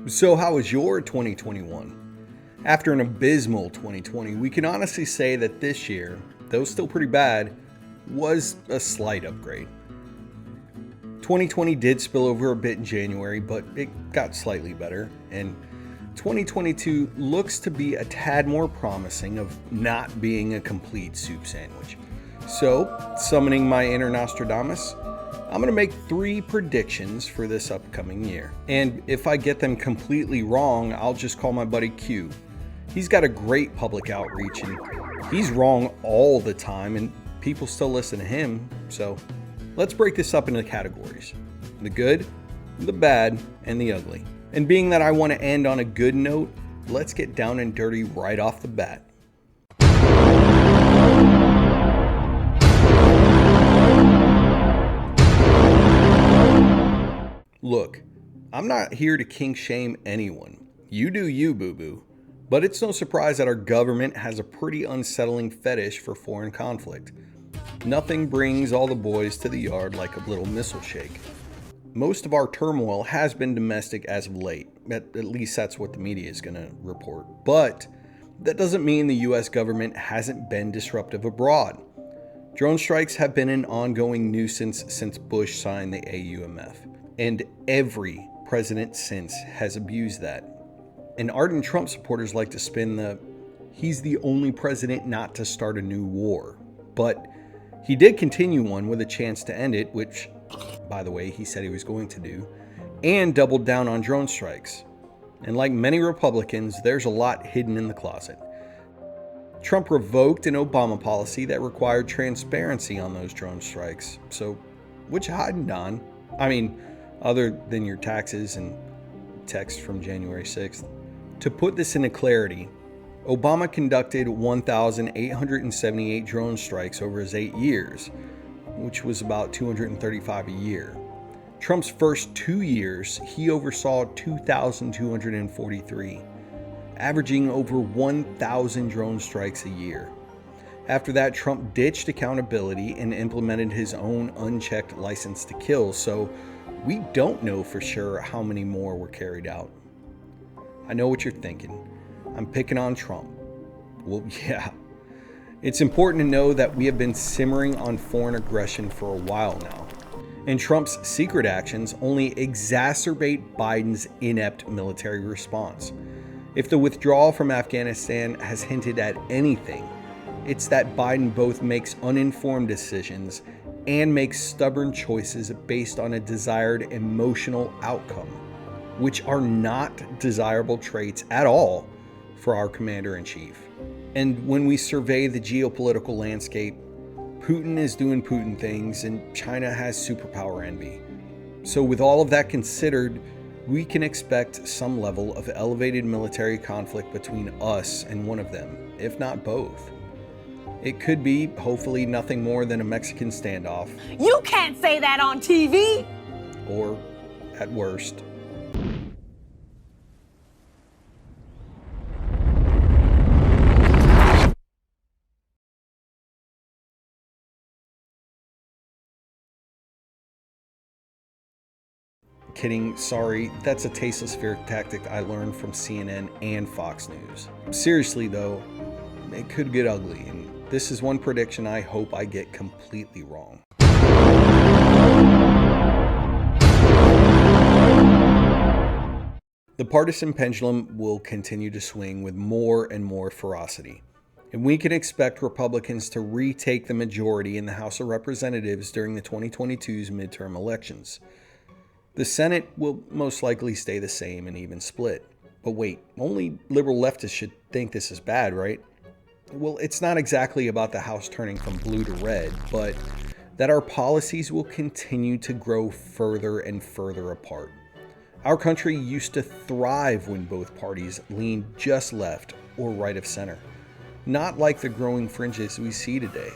So how was your 2021? After an abysmal 2020, we can honestly say that this year, though still pretty bad, was a slight upgrade. 2020 did spill over a bit in January, but it got slightly better, and 2022 looks to be a tad more promising of not being a complete soup sandwich. So, summoning my inner Nostradamus, I'm going to make 3 predictions for this upcoming year. And if I get them completely wrong, I'll just call my buddy Q. He's got a great public outreach and he's wrong all the time and people still listen to him. So let's break this up into categories: the good, the bad, and the ugly. And being that I want to end on a good note, let's get down and dirty right off the bat. Look, I'm not here to kink shame anyone. You do you, boo-boo. But it's no surprise that our government has a pretty unsettling fetish for foreign conflict. Nothing brings all the boys to the yard like a little missile shake. Most of our turmoil has been domestic as of late. At least that's what the media is going to report. But that doesn't mean the US government hasn't been disruptive abroad. Drone strikes have been an ongoing nuisance since Bush signed the AUMF. And every president since has abused that. And ardent Trump supporters like to spin the he's the only president not to start a new war. But he did continue one with a chance to end it, which, by the way, he said he was going to do, and doubled down on drone strikes. And like many Republicans, there's a lot hidden in the closet. Trump revoked an Obama policy that required transparency on those drone strikes. So, what you hiding on? I mean, other than your taxes and text from January 6th. To put this into clarity, Obama conducted 1,878 drone strikes over his 8 years, which was about 235 a year. Trump's first 2 years, he oversaw 2,243, averaging over 1,000 drone strikes a year. After that, Trump ditched accountability and implemented his own unchecked license to kill, so we don't know for sure how many more were carried out. I know what you're thinking. I'm picking on Trump. Well, yeah. It's important to know that we have been simmering on foreign aggression for a while now. And Trump's secret actions only exacerbate Biden's inept military response. If the withdrawal from Afghanistan has hinted at anything, it's that Biden both makes uninformed decisions and makes stubborn choices based on a desired emotional outcome, which are not desirable traits at all for our commander-in-chief. And when we survey the geopolitical landscape, Putin is doing Putin things and China has superpower envy. So with all of that considered, we can expect some level of elevated military conflict between us and one of them, if not both. It could be, hopefully, nothing more than a Mexican standoff. You can't say that on TV! Or, at worst, kidding, sorry, that's a tasteless fear tactic I learned from CNN and Fox News. Seriously though, it could get ugly, and this is one prediction I hope I get completely wrong. The partisan pendulum will continue to swing with more and more ferocity, and we can expect Republicans to retake the majority in the House of Representatives during the 2022's midterm elections. The Senate will most likely stay the same and even split. But wait, only liberal leftists should think this is bad, right? Well, it's not exactly about the House turning from blue to red, but that our policies will continue to grow further and further apart. Our country used to thrive when both parties leaned just left or right of center, not like the growing fringes we see today.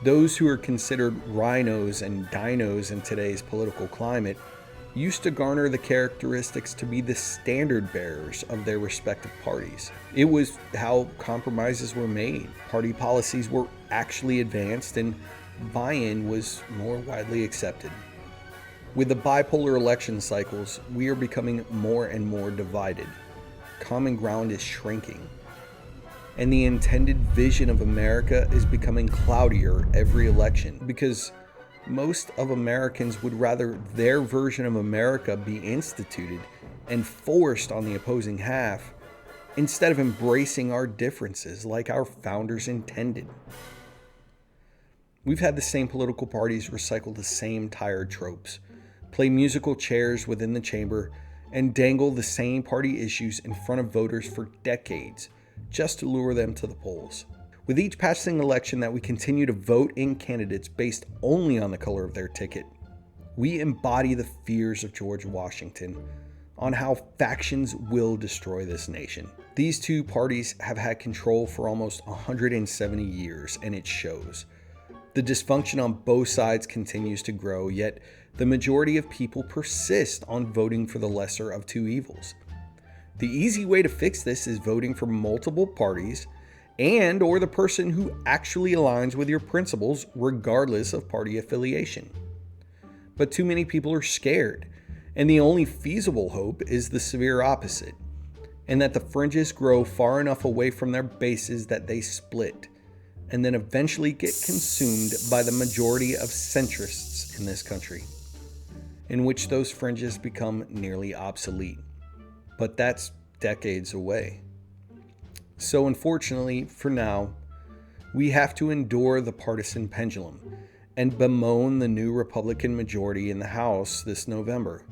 Those who are considered rhinos and dinos in today's political climate used to garner the characteristics to be the standard bearers of their respective parties. It was how compromises were made. Party policies were actually advanced and buy-in was more widely accepted. With the bipolar election cycles, we are becoming more and more divided. Common ground is shrinking. And the intended vision of America is becoming cloudier every election because most of Americans would rather their version of America be instituted and forced on the opposing half instead of embracing our differences like our founders intended. We've had the same political parties recycle the same tired tropes, play musical chairs within the chamber, and dangle the same party issues in front of voters for decades just to lure them to the polls. With each passing election that we continue to vote in candidates based only on the color of their ticket, we embody the fears of George Washington on how factions will destroy this nation. These two parties have had control for almost 170 years, and it shows. The dysfunction on both sides continues to grow, yet the majority of people persist on voting for the lesser of two evils. The easy way to fix this is voting for multiple parties and or the person who actually aligns with your principles regardless of party affiliation. But too many people are scared, and the only feasible hope is the severe opposite, and that the fringes grow far enough away from their bases that they split, and then eventually get consumed by the majority of centrists in this country, in which those fringes become nearly obsolete. But that's decades away. So unfortunately, for now, we have to endure the partisan pendulum and bemoan the new Republican majority in the House this November.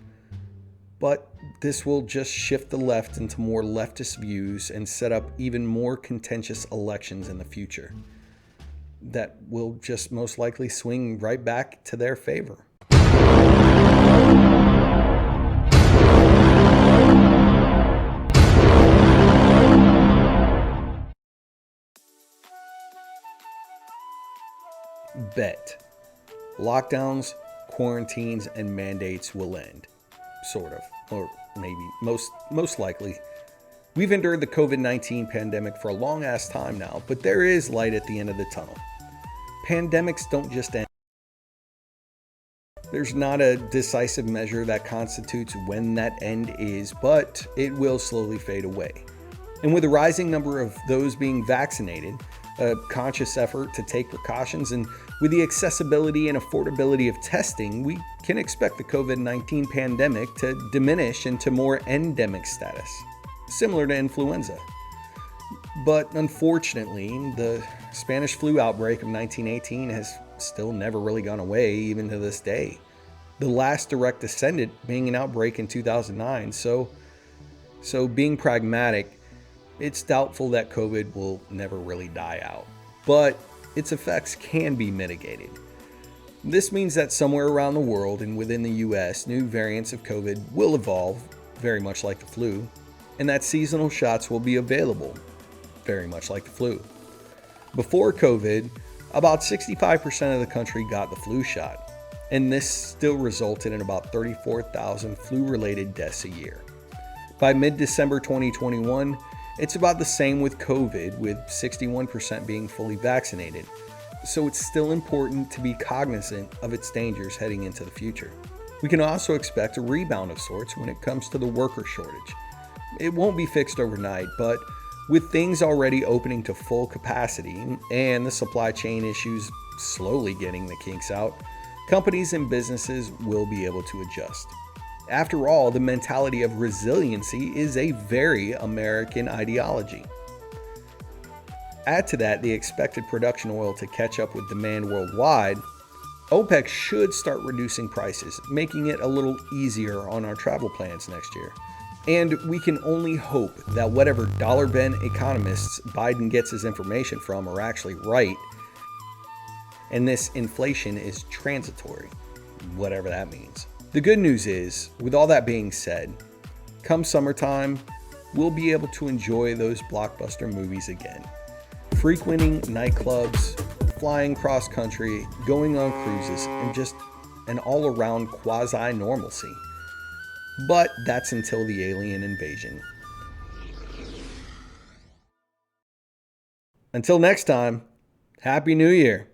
But this will just shift the left into more leftist views and set up even more contentious elections in the future that will just most likely swing right back to their favor. Bet. Lockdowns, quarantines, and mandates will end. Sort of. Or maybe most likely. We've endured the COVID-19 pandemic for a long-ass time now, but there is light at the end of the tunnel. Pandemics don't just end. There's not a decisive measure that constitutes when that end is, but it will slowly fade away. And with a rising number of those being vaccinated, a conscious effort to take precautions, and with the accessibility and affordability of testing, we can expect the COVID-19 pandemic to diminish into more endemic status, similar to influenza. But unfortunately, the Spanish flu outbreak of 1918 has still never really gone away, even to this day. The last direct descendant being an outbreak in 2009, so being pragmatic, it's doubtful that COVID will never really die out, but its effects can be mitigated. This means that somewhere around the world and within the US, new variants of COVID will evolve, very much like the flu, and that seasonal shots will be available, very much like the flu. Before COVID, about 65% of the country got the flu shot, and this still resulted in about 34,000 flu-related deaths a year. By mid-December 2021, it's about the same with COVID, with 61% being fully vaccinated. So it's still important to be cognizant of its dangers heading into the future. We can also expect a rebound of sorts when it comes to the worker shortage. It won't be fixed overnight, but with things already opening to full capacity and the supply chain issues slowly getting the kinks out, companies and businesses will be able to adjust. After all, the mentality of resiliency is a very American ideology. Add to that the expected production oil to catch up with demand worldwide, OPEC should start reducing prices, making it a little easier on our travel plans next year. And we can only hope that whatever dollar-bent economists Biden gets his information from are actually right, and this inflation is transitory, whatever that means. The good news is, with all that being said, come summertime, we'll be able to enjoy those blockbuster movies again. Frequenting nightclubs, flying cross-country, going on cruises, and just an all-around quasi-normalcy. But that's until the alien invasion. Until next time, Happy New Year!